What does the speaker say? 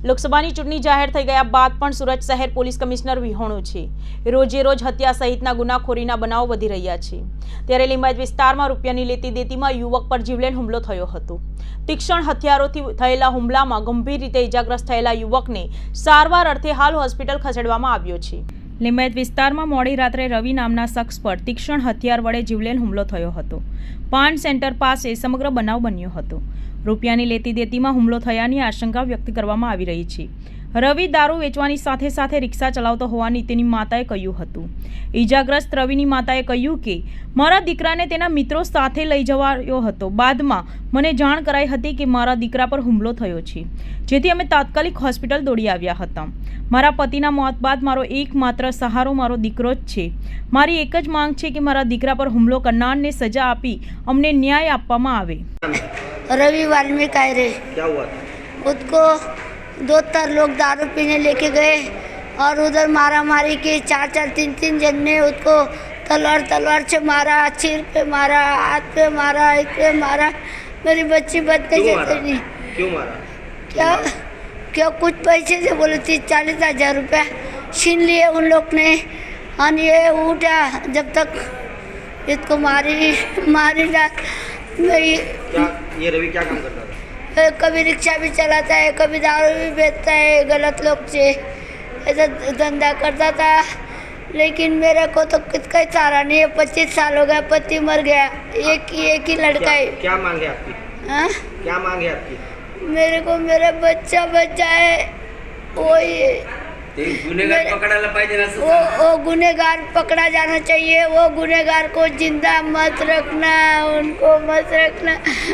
લોકસભાની ચૂંટણી જાહેર થઈ ગયા બાદ પણ સુરત શહેર પોલીસ કમિશનર વિહોણું છે। રોજે રોજ હત્યા સહિતના ગુનાખોરીના બનાવો વધી રહ્યા છે। ત્યારે લિંબાયત વિસ્તારમાં રૂપિયાની લેતી દેતીમાં યુવક પર જીવલેણ હુમલો થયો હતો। તીક્ષ્ણ હથિયારોથી થયેલા હુમલામાં ગંભીર રીતે ઇજાગ્રસ્ત થયેલા યુવકને સારવાર અર્થે હાલ હોસ્પિટલ ખસેડવામાં આવ્યો છે। લિંબાયત વિસ્તારમાં મોડી રાત્રે રવિ નામના શખ્સ પર તીક્ષ્ણ હથિયાર વડે જીવલેણ હુમલો થયો હતો। પાન સેન્ટર પાસે સમગ્ર બનાવ બન્યો હતો। રૂપિયાની લેતી દેતીમાં હુમલો થયાની આશંકા વ્યક્ત કરવામાં આવી રહી છે। રવિ દારૂ વેચવાની સાથે સાથે રિક્ષા ચલાવતો હોવાની તેની માતાએ કહ્યું હતું। ઈજાગ્રસ્ત રવિની માતાએ કહ્યું કે મારા દીકરાને તેના મિત્રો સાથે લઈ જવાયો હતો। બાદમાં મને જાણ કરાઈ હતી કે મારા દીકરા પર હુમલો થયો છે, જેથી અમે તાત્કાલિક હોસ્પિટલ દોડી આવ્યા હતા। મારા પતિના મોત બાદ મારો એકમાત્ર સહારો મારો દીકરો જ છે। મારી એક જ માંગ છે કે મારા દીકરા પર હુમલો કરનારને સજા આપી અમને न्याय આપવામાં આવે। रवि वाल्मीकि आए रहे। क्या हुआ था? उसको दो चार लोग दारू पीने लेके गए और उधर मारा मारी के चार तीन जन ने उसको तलवार से मारा, सिर पे मारा, हाथ पे मारा, इस पे मारा। मेरी बच्ची बचने जैसे नहीं। क्यों मारा? क्या कुछ पैसे से बोले 30-40 हज़ार रुपया छीन लिए उन लोग ने। और ये उठा जब तक इसको मारी रात में। क्या ये रवि क्या काम करता था? कभी रिक्शा भी चलाता है, कभी दारू भी बेचता है, गलत लोग से ऐसा धंधा करता था। लेकिन मेरे को तो किसका ही सहारा नहीं है। 25 साल हो गया, पति मर गया, एक ही लड़का है। क्या मांग है आपकी? हाँ, क्या मांग है आपकी? मेरे को मेरा बच्चा है वही गुनेगार पकड़ायला पाहिजे ना। वो गुनेगार पकड़ा जाना चाहिए। वो गुनेगार को जिंदा मत रखना, उनको मत रखना।